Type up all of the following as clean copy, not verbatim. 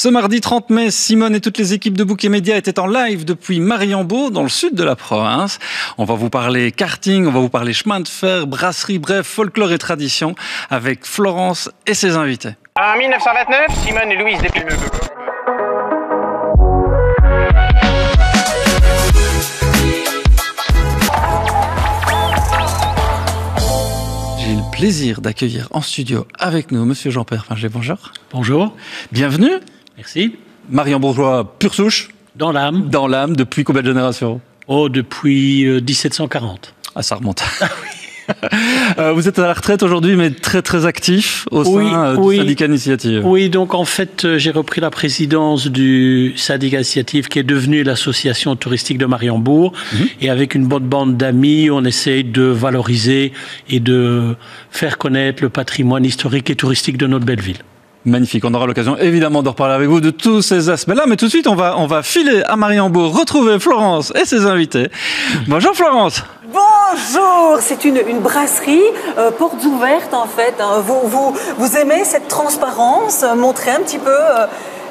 Ce mardi 30 mai, Simone et toutes les équipes de Bouquet Média étaient en live depuis Mariembourg, dans le sud de la province. On va vous parler karting, on va vous parler chemin de fer, brasserie, bref, folklore et tradition, avec Florence et ses invités. En 1929, Simone et Louise depuis... J'ai le plaisir d'accueillir en studio avec nous Monsieur Jean-Pierre Fingé. Bonjour. Bonjour. Bienvenue. Merci. Mariembourgeois pure souche. Dans l'âme. Dans l'âme, depuis combien de générations? Oh, depuis 1740. Ah, ça remonte. Vous êtes à la retraite aujourd'hui, mais très très actif au sein du syndicat Initiative. Oui, donc en fait, j'ai repris la présidence du syndicat Initiative qui est devenu l'association touristique de Mariembourg. Et avec une bonne bande d'amis, on essaye de valoriser et de faire connaître le patrimoine historique et touristique de notre belle ville. Magnifique, on aura l'occasion évidemment de reparler avec vous de tous ces aspects-là, mais tout de suite on va filer à Mariembourg, retrouver Florence et ses invités. Bonjour Florence. Bonjour, c'est une brasserie, portes ouvertes en fait. Vous aimez cette transparence, montrer un petit peu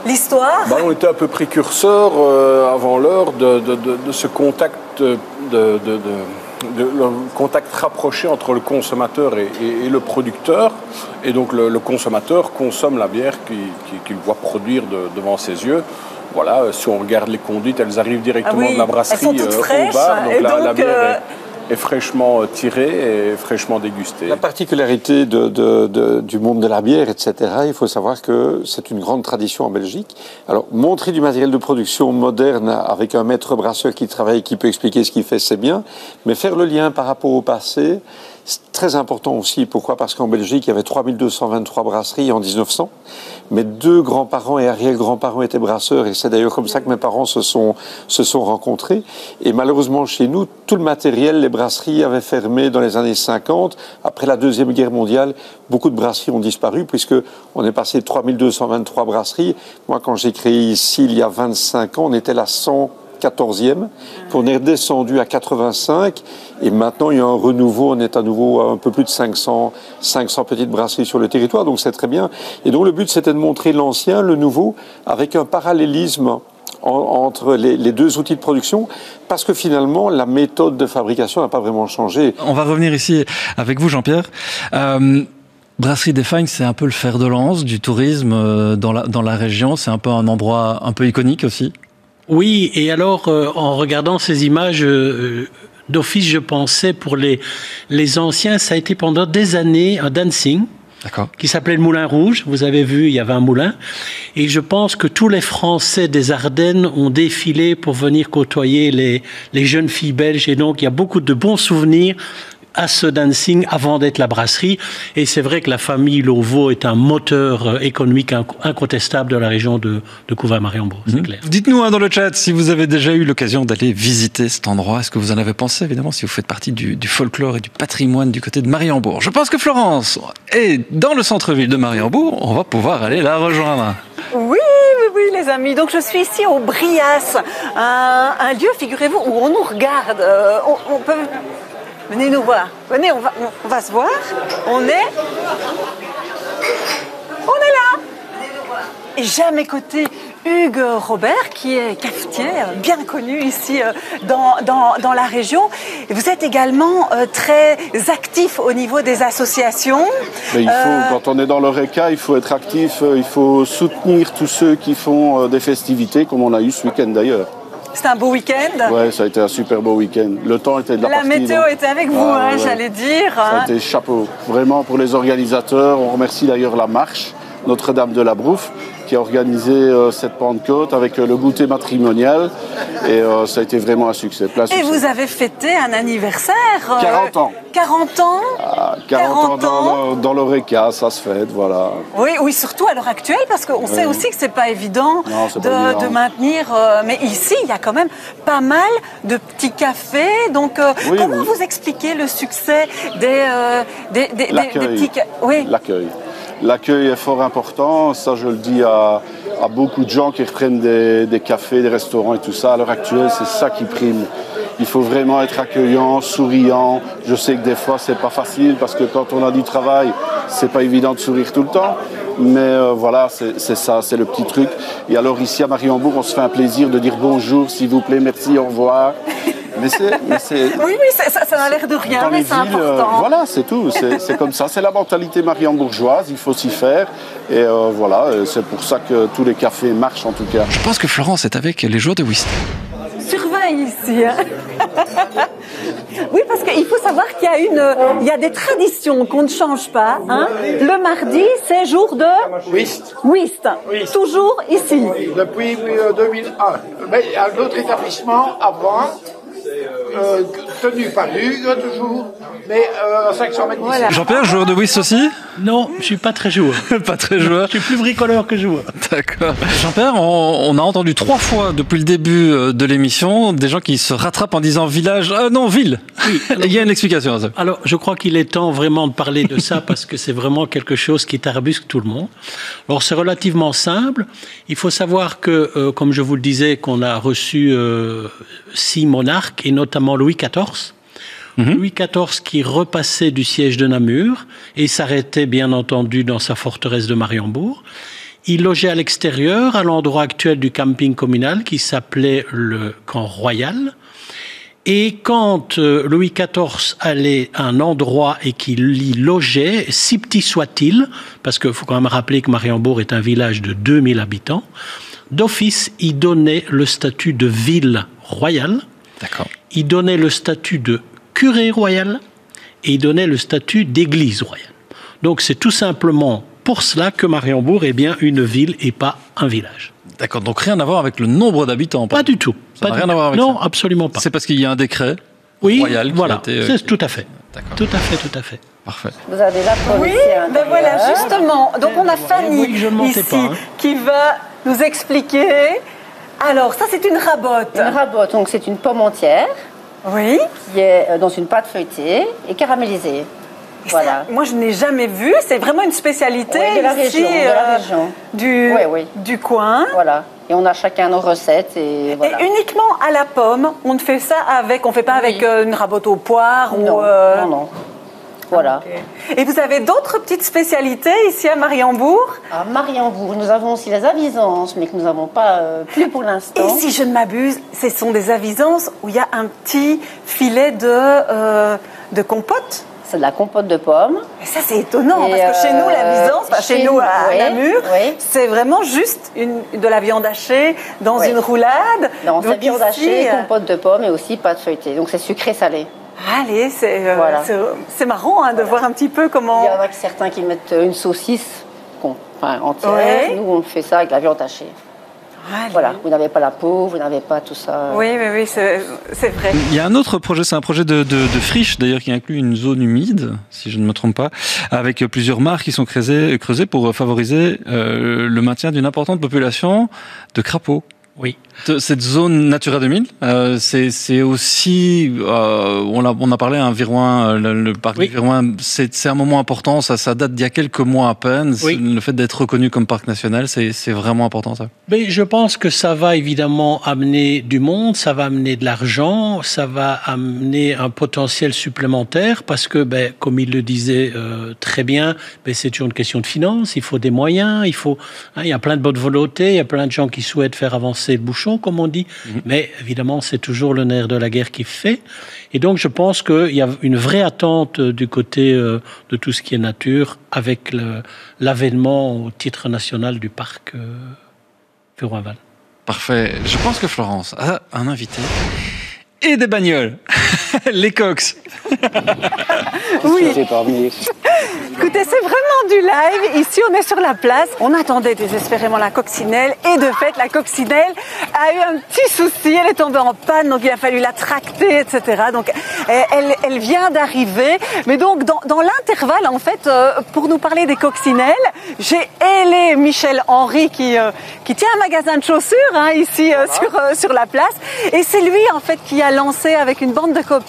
l'histoire? On était un peu précurseurs avant l'heure de ce contact le contact rapproché entre le consommateur et le producteur. Et donc le consommateur consomme la bière qu'il voit produire devant ses yeux. Voilà, si on regarde les conduites, elles arrivent directement de la brasserie elles sont toutes fraîches, au bar. Donc la bière est fraîchement tirée et fraîchement dégustée. La particularité du monde de la bière, etc., il faut savoir que c'est une grande tradition en Belgique. Alors, montrer du matériel de production moderne avec un maître brasseur qui travaille, qui peut expliquer ce qu'il fait, c'est bien. Mais faire le lien par rapport au passé, c'est très important aussi. Pourquoi? Parce qu'en Belgique, il y avait 3223 brasseries en 1900. Mes deux grands-parents et arrière-grands-parents étaient brasseurs. Et c'est d'ailleurs comme ça que mes parents se sont rencontrés. Et malheureusement, chez nous, tout le matériel, les brasseries avaient fermé dans les années 50. Après la Deuxième Guerre mondiale, beaucoup de brasseries ont disparu puisque on est passé de 3223 brasseries. Moi, quand j'ai créé ici, il y a 25 ans, on était la 114e, puis on est redescendu à 85, et maintenant il y a un renouveau, on est à nouveau à un peu plus de 500 petites brasseries sur le territoire, donc c'est très bien. Et donc le but c'était de montrer l'ancien, le nouveau, avec un parallélisme entre les deux outils de production, parce que finalement la méthode de fabrication n'a pas vraiment changé. On va revenir ici avec vous Jean-Pierre. Brasserie des Fagnes, c'est un peu le fer de lance du tourisme dans la région, c'est un peu un endroit un peu iconique aussi. Oui, et alors, en regardant ces images, d'office, je pensais, pour les anciens, ça a été pendant des années un dancing. D'accord. Qui s'appelait le Moulin Rouge. Vous avez vu, il y avait un moulin. Et je pense que tous les Français des Ardennes ont défilé pour venir côtoyer les jeunes filles belges. Et donc, il y a beaucoup de bons souvenirs à ce dancing avant d'être la brasserie. Et c'est vrai que la famille Lauveau est un moteur économique incontestable de la région de Couva-Mariembourg, c'est clair. Dites-nous dans le chat si vous avez déjà eu l'occasion d'aller visiter cet endroit. Est-ce que vous en avez pensé, évidemment, si vous faites partie du folklore et du patrimoine du côté de Mariembourg. Je pense que Florence est dans le centre-ville de Mariembourg. On va pouvoir aller la rejoindre. Oui, les amis. Donc, je suis ici au Brias, un lieu, figurez-vous, où on nous regarde. On peut... Venez nous voir. Venez, on va se voir. On est là. Et j'ai à mes côtés Hugues Robert, qui est cafetier, bien connu ici dans la région. Et vous êtes également très actif au niveau des associations. Mais il faut, quand on est dans l'Oreca, il faut être actif, il faut soutenir tous ceux qui font des festivités, comme on a eu ce week-end d'ailleurs. C'était un beau week-end. Ouais, ça a été un super beau week-end. Le temps était de la partie. La météo était avec vous, ouais. J'allais dire. Ça a été chapeau. Vraiment pour les organisateurs. On remercie d'ailleurs la marche Notre-Dame de la Brouffe qui a organisé cette Pentecôte avec le goûter matrimonial. Et ça a été vraiment un succès. Et vous avez fêté un anniversaire 40 ans. 40 ans. 40 ans dans l'Oreca, ça se fête, voilà. Oui, surtout à l'heure actuelle, parce qu'on sait aussi que c'est pas évident de maintenir. Mais ici, il y a quand même pas mal de petits cafés. Donc, comment vous expliquez le succès des petits cafés? Oui. L'accueil est fort important, ça je le dis à beaucoup de gens qui reprennent des cafés, des restaurants et tout ça. À l'heure actuelle, c'est ça qui prime. Il faut vraiment être accueillant, souriant. Je sais que des fois, c'est pas facile parce que quand on a du travail, c'est pas évident de sourire tout le temps. Mais voilà, c'est ça, c'est le petit truc. Et alors ici à Mariembourg, on se fait un plaisir de dire bonjour, s'il vous plaît, merci, au revoir. Mais c'est Oui, ça a l'air de rien, dans mais les c'est villes, important. voilà, c'est tout. C'est comme ça. C'est la mentalité mariembourgeoise. Il faut s'y faire. Et voilà, c'est pour ça que tous les cafés marchent en tout cas. Je pense que Florence est avec les joueurs de whist. Surveille ici. Hein. Oui, parce qu'il faut savoir qu'il y a des traditions qu'on ne change pas. Hein. Le mardi, c'est jour de Whist. whist. Toujours ici. Depuis 2001. Mais il y a un autre établissement avant, tenu par Hugues toujours, mais à 500 mètres d'ici. Jean-Pierre, joueur de whist aussi? Non, je suis pas très joueur. Pas très joueur. Je suis plus bricoleur que joueur. D'accord. Jean-Pierre, on a entendu 3 fois depuis le début de l'émission des gens qui se rattrapent en disant village, non, ville. Oui. Il y a une explication à ça. Alors, je crois qu'il est temps vraiment de parler de ça parce que c'est vraiment quelque chose qui tarabusque tout le monde. Alors, c'est relativement simple. Il faut savoir que, comme je vous le disais, qu'on a reçu 6 monarques et notamment Louis XIV. Louis XIV qui repassait du siège de Namur et s'arrêtait bien entendu dans sa forteresse de Mariembourg. Il logeait à l'extérieur, à l'endroit actuel du camping communal qui s'appelait le Camp Royal. Et quand Louis XIV allait à un endroit et qu'il y logeait, si petit soit-il, parce qu'il faut quand même rappeler que Mariembourg est un village de 2000 habitants, d'office, il donnait le statut de ville royale. D'accord. Il donnait le statut de curé royal et il donnait le statut d'église royale. Donc c'est tout simplement pour cela que Mariembourg est bien une ville et pas un village. D'accord, donc rien à voir avec le nombre d'habitants. Pas du tout. Ça n'a rien à voir avec non, ça. absolument pas. C'est parce qu'il y a un décret royal qui voilà, a été... c'est tout à fait. D'accord. Tout à fait, tout à fait. Parfait. Vous avez la Oui, ben voilà, justement. Donc on a Fanny Oui, je ne mentais ici pas, hein. qui va nous expliquer. Alors, ça c'est une rabotte. Une rabotte, donc c'est une pomme entière Oui. qui est dans une pâte feuilletée et caramélisée. Et Voilà. ça, moi je n'ai jamais vu. C'est vraiment une spécialité Oui, de la ici, région, du coin. Voilà. Et on a chacun nos recettes et voilà. Et uniquement à la pomme, on ne fait ça avec, on fait pas avec une rabotte aux poires Non, ou. non. Voilà. Et vous avez d'autres petites spécialités ici à Mariembourg? À Mariembourg, nous avons aussi les avisances, mais que nous n'avons pas plus pour l'instant. Et si je ne m'abuse, ce sont des avisances où il y a un petit filet de compote. C'est de la compote de pommes. Et ça, c'est étonnant, Et parce que chez nous, l'avisance, chez nous à oui, Namur, oui. c'est vraiment juste de la viande hachée dans Oui. une roulade. Non, c'est Donc viande ici, hachée, compote de pommes et aussi pâte feuilletée. Donc c'est sucré-salé. Allez, Voilà. c'est marrant hein, de voir un petit peu comment... Il y en a certains qui mettent une saucisse entière. Ouais. Nous, on fait ça avec la viande hachée. Allez. Voilà, vous n'avez pas la peau, vous n'avez pas tout ça. Oui, c'est vrai. Il y a un autre projet, c'est un projet de friche d'ailleurs qui inclut une zone humide, si je ne me trompe pas, avec plusieurs mares qui sont creusées pour favoriser le maintien d'une importante population de crapauds. Oui. Cette zone Natura 2000, c'est aussi, on a parlé à un Viroin, le parc Oui. du Viroin, c'est un moment important, ça date d'il y a quelques mois à peine. Oui. Le fait d'être reconnu comme parc national, c'est vraiment important ça. Mais je pense que ça va évidemment amener du monde, ça va amener de l'argent, ça va amener un potentiel supplémentaire parce que, comme il le disait très bien, c'est toujours une question de finances, il faut des moyens, il y a plein de bonne volonté, il y a plein de gens qui souhaitent faire avancer le bouchon, comme on dit, mais évidemment c'est toujours le nerf de la guerre qui fait. Et donc je pense qu'il y a une vraie attente du côté de tout ce qui est nature avec l'avènement au titre national du parc Furoinval. Parfait. Je pense que Florence a un invité et des bagnoles. Les Cox. Oui. Écoutez, c'est vraiment du live. Ici, on est sur la place. On attendait désespérément la coccinelle. Et de fait, la coccinelle a eu un petit souci. Elle est tombée en panne, donc il a fallu la tracter, etc. Donc, elle vient d'arriver. Mais donc, dans l'intervalle, en fait, pour nous parler des coccinelles, j'ai ailé Michel Henry qui tient un magasin de chaussures ici sur la place. Et c'est lui, en fait, qui a lancé avec une bande de copains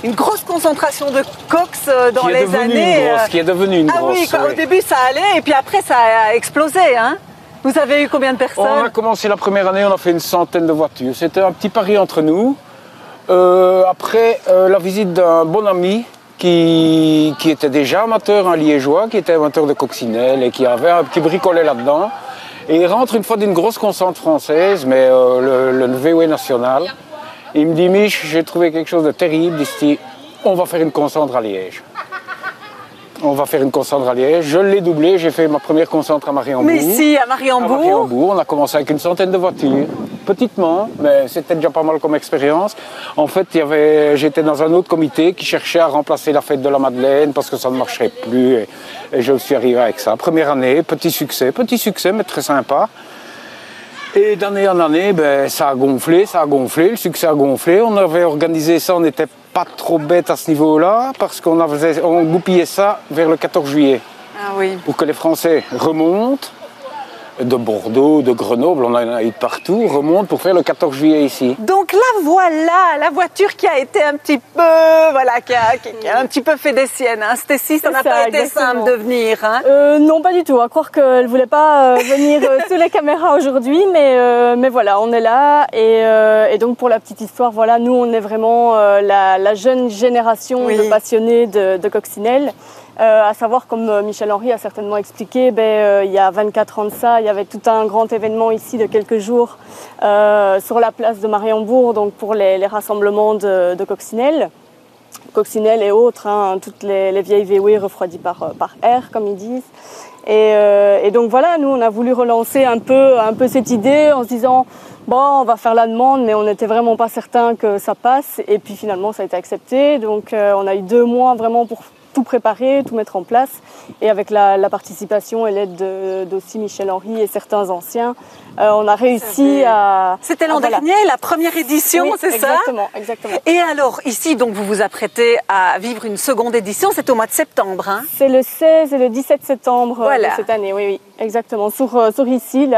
une grosse concentration de cox dans les années. Qui est devenu une grosse. Ah oui, au début ça allait et puis après ça a explosé. Hein. Vous avez eu combien de personnes? On a commencé la première année, on a fait une centaine de voitures. C'était un petit pari entre nous. Après la visite d'un bon ami qui était déjà amateur, un liégeois, qui était amateur de coccinelle et qui avait un petit bricolet là-dedans. Et il rentre une fois d'une grosse concentre française, mais le VW national. Il me dit, Mich, j'ai trouvé quelque chose de terrible. Il dit, on va faire une concentre à Liège. On va faire une concentre à Liège. Je l'ai doublé, j'ai fait ma première concentre à Mariembourg. Mais ici, à Mariembourg. On a commencé avec une centaine de voitures, petitement, mais c'était déjà pas mal comme expérience. En fait, j'étais dans un autre comité qui cherchait à remplacer la fête de la Madeleine parce que ça ne marchait plus. Et je suis arrivé avec ça. Première année, petit succès, mais très sympa. Et d'année en année, ça a gonflé, le succès a gonflé. On avait organisé ça, on n'était pas trop bête à ce niveau-là, parce qu'on goupillait ça vers le 14 juillet. Ah oui. Pour que les Français remontent, de Bordeaux, de Grenoble, on en a eu de partout, remontent pour faire le 14 juillet ici. Donc là, voilà, la voiture qui a été un petit peu, voilà, qui a un petit peu fait des siennes. Hein. Stécie, ça n'a pas été simple de venir. Hein. Non, pas du tout. À croire qu'elle ne voulait pas venir sous les caméras aujourd'hui, mais voilà, on est là. Et donc, pour la petite histoire, voilà, nous, on est vraiment la jeune génération de passionnés de coccinelle. À savoir, comme Michel Henry a certainement expliqué, il y a 24 ans de ça, il y avait tout un grand événement ici de quelques jours sur la place de Mariembourg, donc pour les rassemblements de coccinelle. Coccinelle et autres, hein, toutes les vieilles VW refroidies par air, comme ils disent. Et donc voilà, nous on a voulu relancer un peu cette idée en se disant bon, on va faire la demande, mais on n'était vraiment pas certain que ça passe. Et puis finalement ça a été accepté, donc on a eu 2 mois vraiment pour tout préparer, tout mettre en place. Et avec la participation et l'aide d'aussi Michel Henry et certains anciens, on a réussi à... C'était l'an dernier, la première édition, oui, c'est ça? Exactement. Et alors, ici, donc, vous vous apprêtez à vivre une seconde édition, c'est au mois de septembre, hein? C'est le 16 et le 17 septembre de cette année, oui, exactement. Sur ici,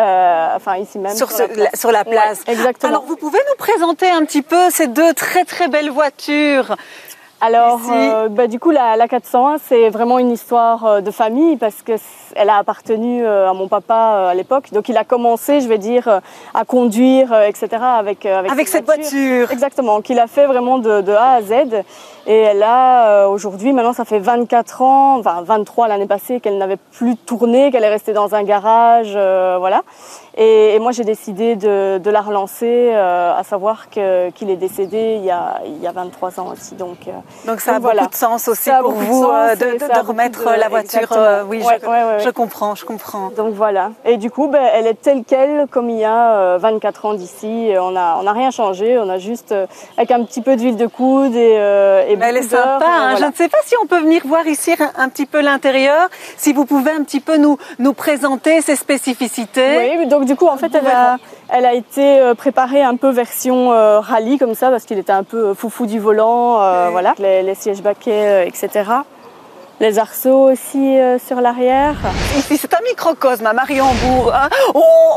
enfin ici même. Sur la place. Ouais, exactement. Alors, vous pouvez nous présenter un petit peu ces 2 très très belles voitures? Alors, du coup, la 401, c'est vraiment une histoire de famille parce que elle a appartenu à mon papa à l'époque. Donc, il a commencé, je vais dire, à conduire, etc. avec cette voiture. Exactement, qu'il a fait vraiment de A à Z. Et elle a, aujourd'hui, maintenant, ça fait 24 ans, enfin 23 l'année passée, qu'elle n'avait plus tourné, qu'elle est restée dans un garage, voilà. Et moi, j'ai décidé de la relancer, à savoir qu'il est décédé il y a 23 ans aussi. Donc ça a beaucoup de sens aussi pour vous de remettre la voiture. Oui, je comprends. Donc voilà. Et du coup, elle est telle qu'elle, comme il y a 24 ans d'ici. On n'a rien changé. On a juste avec un petit peu d'huile de coude et mais elle est sympa. Hein. Voilà. Je ne sais pas si on peut venir voir ici un petit peu l'intérieur. Si vous pouvez un petit peu nous présenter ses spécificités. Oui. Donc du coup, en fait, elle a été préparée un peu version rallye comme ça parce qu'il était un peu foufou du volant, voilà. Les sièges baquets, etc. Les arceaux aussi sur l'arrière. Ici, c'est un microcosme à Mariembourg. Hein.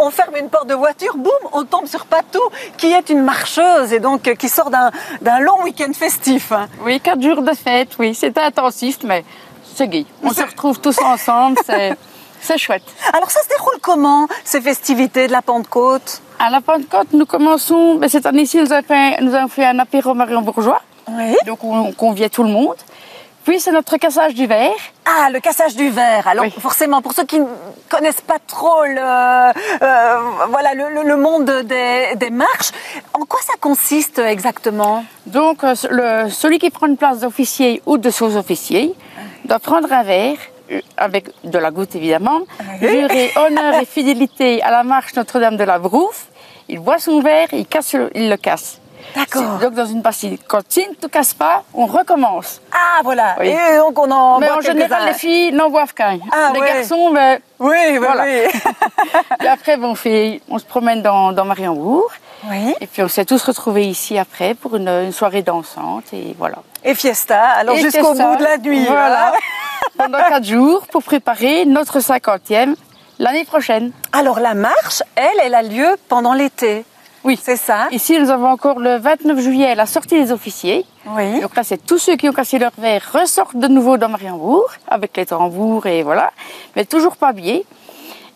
On ferme une porte de voiture, boum, on tombe sur Patou, qui est une marcheuse et donc qui sort d'un long week-end festif. Hein. Oui, 4 jours de fête, oui. C'était intensif, mais c'est gai. On se retrouve tous ensemble, c'est chouette. Alors ça se déroule comment, ces festivités de la Pentecôte? À la Pentecôte, nous commençons, cette année-ci, nous avons fait un apéro mariembourgeois. Oui. Donc on conviait tout le monde. Puis c'est notre cassage du verre. Ah, le cassage du verre. Alors forcément, pour ceux qui ne connaissent pas trop le monde des marches, en quoi ça consiste exactement? Donc celui qui prend une place d'officier ou de sous-officier doit prendre un verre, avec de la goutte évidemment, jurer honneur et fidélité à la marche Notre-Dame de la Brouffe. Il boit son verre, il le casse. D'accord. Donc dans une pastille. Quand il ne te casse pas, on recommence. Ah voilà. Oui. Et donc on en mais boit en général, les filles n'en boivent qu'un. Les garçons, oui. Et après, on se promène dans Mariembourg. Oui. Et puis on s'est tous retrouvés ici après pour une soirée dansante et voilà. Et fiesta, alors jusqu'au bout de la nuit. Voilà. Pendant 4 jours pour préparer notre 50e l'année prochaine. Alors la marche, elle a lieu pendant l'été. Oui, c'est ça. Ici, nous avons encore le 29 juillet la sortie des officiers. Oui. Donc là, c'est tous ceux qui ont cassé leur verre ressortent de nouveau dans Mariembourg avec les tambours et voilà, mais toujours pas habillés.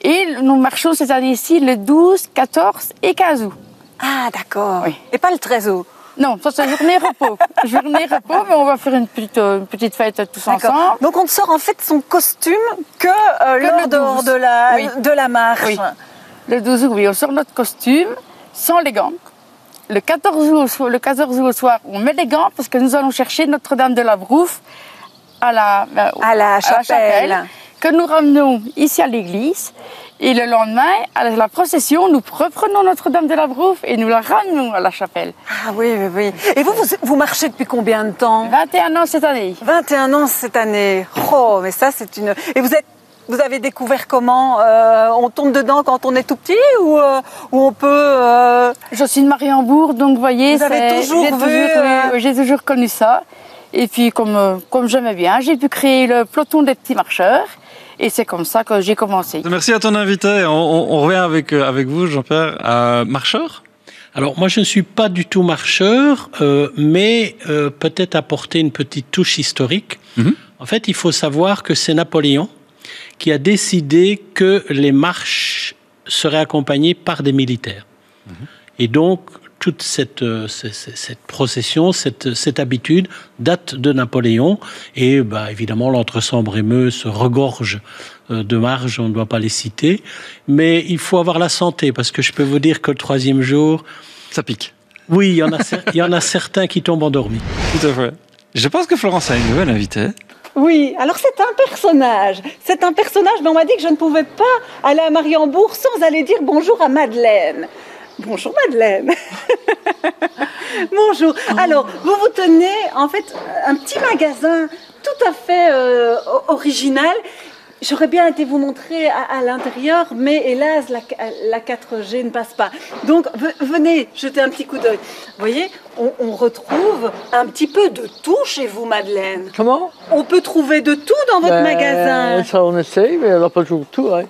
Et nous marchons cette année-ci le 12, 14 et 15 août. Ah, d'accord. Oui. Et pas le 13 août. Non, ça c'est journée repos. Journée repos, mais on va faire une petite fête tous ensemble. Donc on ne sort en fait son costume que lors de la marche. Oui. Le 12 août, oui, on sort notre costume sans les gants. Le 14 août au soir, on met les gants parce que nous allons chercher Notre-Dame de la Brouffe à la chapelle, que nous ramenons ici à l'église. Et le lendemain, à la procession, nous reprenons Notre-Dame de la Brouffe et nous la ramenons à la chapelle. Ah oui, oui, oui. Et vous marchez depuis combien de temps? 21 ans cette année. 21 ans cette année. Oh, mais ça, c'est une... Et vous avez découvert comment? On tombe dedans quand on est tout petit ou on peut... Je suis de Mariembourg, donc vous voyez... Vous avez j'ai toujours connu ça. Et puis, comme j'aimais bien, j'ai pu créer le peloton des petits marcheurs. Et c'est comme ça que j'ai commencé. Merci à ton invité. On revient avec vous, Jean-Pierre. Marcheur? Alors, moi, je ne suis pas du tout marcheur, mais peut-être apporter une petite touche historique. En fait, il faut savoir que c'est Napoléon qui a décidé que les marches seraient accompagnées par des militaires. Et donc, toute cette procession, cette habitude date de Napoléon. Et évidemment, l'entre-Sambre-et-Meuse se regorge de marches, on ne doit pas les citer. Mais il faut avoir la santé, parce que je peux vous dire que le 3e jour... Ça pique. Oui, il y en a certains qui tombent endormis. Tout à fait. Je pense que Florence a une nouvelle invitée. Oui, alors c'est un personnage. C'est un personnage, mais on m'a dit que je ne pouvais pas aller à Mariembourg sans aller dire bonjour à Madeleine. Bonjour Madeleine. Bonjour. Alors, vous tenez en fait un petit magasin tout à fait original. J'aurais bien été vous montrer à l'intérieur, mais hélas, la 4G ne passe pas. Donc, venez jeter un petit coup d'œil. Vous voyez, on retrouve un petit peu de tout chez vous, Madeleine. Comment? On peut trouver de tout dans votre magasin. Ça, on essaye, mais on n'a pas toujours tout, hein.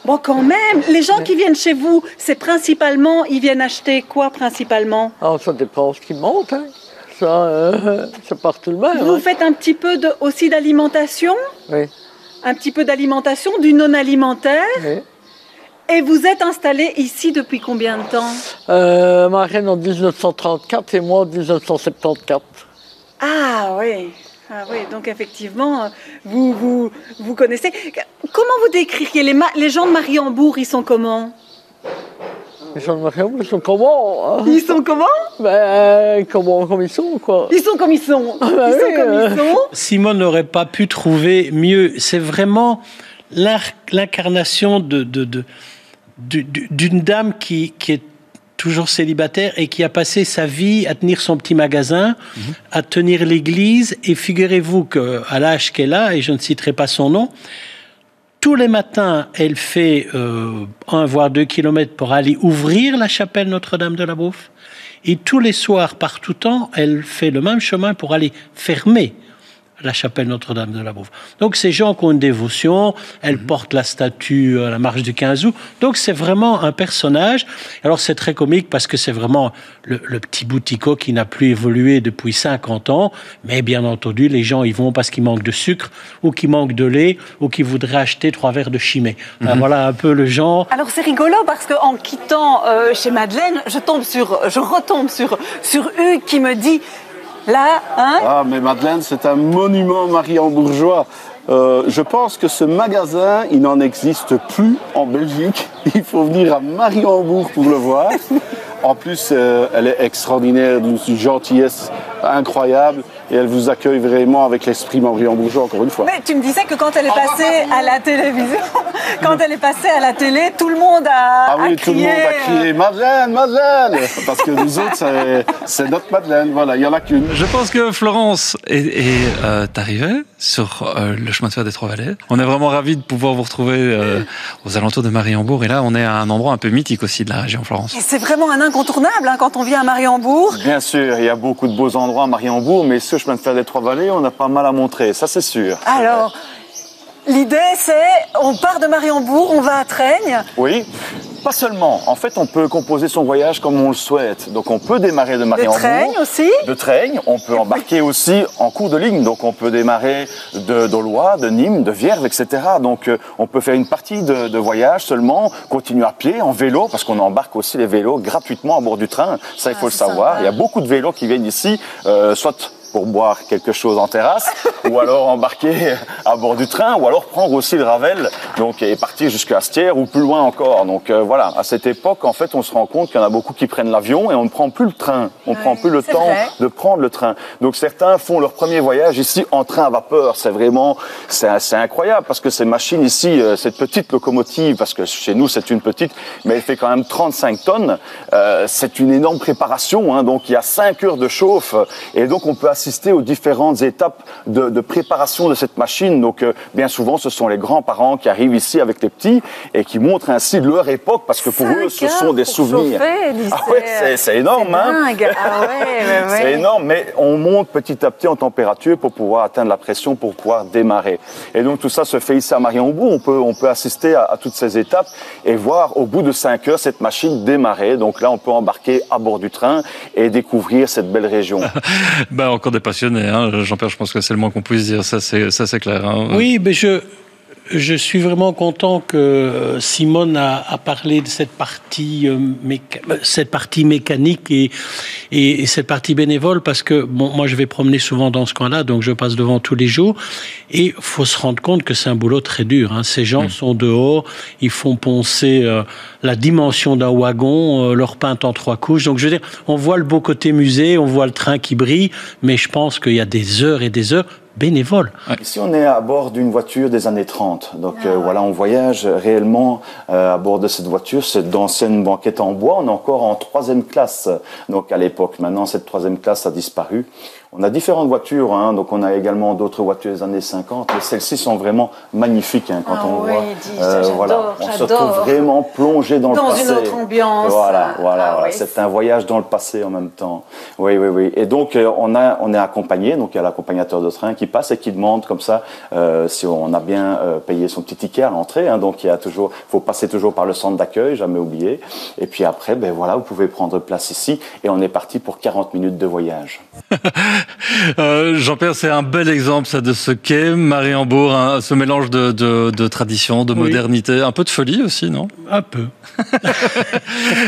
Bon, quand même, les gens qui viennent chez vous, c'est principalement, ils viennent acheter quoi principalement? Ah, ça dépend ce qu'ils montent, hein. Ça part tout le même. Vous faites un petit peu aussi d'alimentation? Oui. Un petit peu d'alimentation, du non-alimentaire? Oui. Et vous êtes installé ici depuis combien de temps? Ma reine en 1934 et moi en 1974. Ah oui. Ah oui, donc effectivement, vous connaissez. Comment vous décririez les gens de Mariembourg, ils sont comment? Les gens de Mariembourg, ils sont comment, hein? Ils sont comment? Comme ils sont, quoi. Ils sont comme ils sont. Ils sont comme ils sont. Simone n'aurait pas pu trouver mieux. C'est vraiment l'incarnation d'une dame qui est toujours célibataire et qui a passé sa vie à tenir son petit magasin, à tenir l'église. Et figurez-vous qu'à l'âge qu'elle a, et je ne citerai pas son nom, tous les matins, elle fait 1 voire 2 kilomètres pour aller ouvrir la chapelle Notre-Dame de la Brouffe. Et tous les soirs, par tout temps, elle fait le même chemin pour aller fermer la chapelle Notre-Dame de la Brouffe. Donc, ces gens qui ont une dévotion, elle porte la statue à la marche du 15 août. Donc, c'est vraiment un personnage. Alors, c'est très comique parce que c'est vraiment le petit boutiquot qui n'a plus évolué depuis 50 ans. Mais bien entendu, les gens y vont parce qu'il manque de sucre ou qu'il manque de lait ou qu'ils voudraient acheter 3 verres de chimée. Voilà un peu le genre. Alors, c'est rigolo parce qu'en quittant chez Madeleine, je retombe sur Hugues qui me dit... Là, hein? Ah, mais Madeleine, c'est un monument mariembourgeois. Je pense que ce magasin, il n'en existe plus en Belgique. Il faut venir à Mariembourg pour le voir. En plus, elle est extraordinaire, d'une gentillesse incroyable. Et elle vous accueille vraiment avec l'esprit mariembourgeois, encore une fois. Mais tu me disais que quand elle est passée à la télévision, tout le monde a crié. Tout le monde a crié « Madeleine, Madeleine !» Parce que nous autres, c'est notre Madeleine, voilà, il n'y en a qu'une. Je pense que Florence est arrivée sur le chemin de fer des Trois-Vallées. On est vraiment ravis de pouvoir vous retrouver aux alentours de Mariembourg. Et là, on est à un endroit un peu mythique aussi de la région, Florence. Et c'est vraiment un incontournable quand on vient à Mariembourg. Bien sûr, il y a beaucoup de beaux endroits à Mariembourg, mais ce chemin de fer des Trois-Vallées, on a pas mal à montrer, ça c'est sûr. Alors, l'idée c'est, on part de Mariembourg, on va à Traigne. Oui. Pas seulement. En fait, on peut composer son voyage comme on le souhaite. Donc, on peut démarrer de Mariembourg. De Traigne aussi. De Traigne. On peut embarquer aussi en cours de ligne. Donc, on peut démarrer de Dolois, de Nîmes, de Vierve, etc. Donc, on peut faire une partie de voyage seulement, continuer à pied, en vélo, parce qu'on embarque aussi les vélos gratuitement à bord du train. Ça, il faut le savoir. Il y a beaucoup de vélos qui viennent ici, soit pour boire quelque chose en terrasse, ou alors embarquer à bord du train, ou alors prendre aussi le Ravel, donc, et partir jusqu'à Astières ou plus loin encore. Donc voilà, à cette époque, en fait, on se rend compte qu'il y en a beaucoup qui prennent l'avion et on ne prend plus le train. On ne prend plus le temps de prendre le train. Donc certains font leur premier voyage ici en train à vapeur. C'est vraiment, c'est incroyable, parce que ces machines ici, cette petite locomotive, parce que chez nous c'est une petite, mais elle fait quand même 35 tonnes, c'est une énorme préparation, hein, donc il y a 5 heures de chauffe, et donc on peut assister aux différentes étapes de préparation de cette machine. Donc bien souvent ce sont les grands-parents qui arrivent ici avec les petits et qui montrent ainsi leur époque, parce que pour eux ce sont des souvenirs. C'est énorme, hein. C'est énorme, mais on monte petit à petit en température pour pouvoir atteindre la pression, pour pouvoir démarrer. Et donc tout ça se fait ici à Mariembourg. On peut assister à toutes ces étapes et voir au bout de 5 heures cette machine démarrer. Donc là on peut embarquer à bord du train et découvrir cette belle région. Encore des passionnés, hein. Jean-Pierre, je pense que c'est le moins qu'on puisse dire, ça c'est clair. Hein. Oui, mais je suis vraiment content que Simone a parlé de cette partie mécanique et cette partie bénévole, parce que moi je vais promener souvent dans ce coin-là, donc je passe devant tous les jours, et faut se rendre compte que c'est un boulot très dur, hein. Ces gens sont dehors, ils font poncer la dimension d'un wagon, leur peinte en 3 couches. Donc je veux dire, on voit le beau côté musée, on voit le train qui brille, mais je pense qu'il y a des heures et des heures bénévoles. Ici, on est à bord d'une voiture des années 30. Donc voilà, on voyage réellement à bord de cette voiture. C'est d'anciennes banquettes en bois. On est encore en 3e classe. Donc à l'époque, maintenant, cette 3e classe a disparu. On a différentes voitures, hein, donc on a également d'autres voitures des années 50, mais celles-ci sont vraiment magnifiques, hein, quand on voit. Voilà, on se retrouve vraiment plongé dans le passé. Dans une autre ambiance. Voilà. C'est un voyage dans le passé en même temps. Oui. Et donc on est accompagné, donc il y a l'accompagnateur de train qui passe et qui demande comme ça si on a bien payé son petit ticket à l'entrée. Hein, donc faut passer toujours par le centre d'accueil, jamais oublier. Et puis après, vous pouvez prendre place ici et on est parti pour 40 minutes de voyage. Jean-Pierre, c'est un bel exemple ça de ce qu'est Mariembourg, hein, ce mélange de tradition, de modernité, un peu de folie aussi, non? Un peu.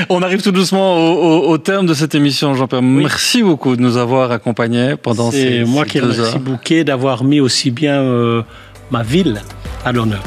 On arrive tout doucement au terme de cette émission, Jean-Pierre. Merci beaucoup de nous avoir accompagnés pendant ces 2 heures. C'est moi qui remercie Bouquet d'avoir mis aussi bien ma ville à l'honneur.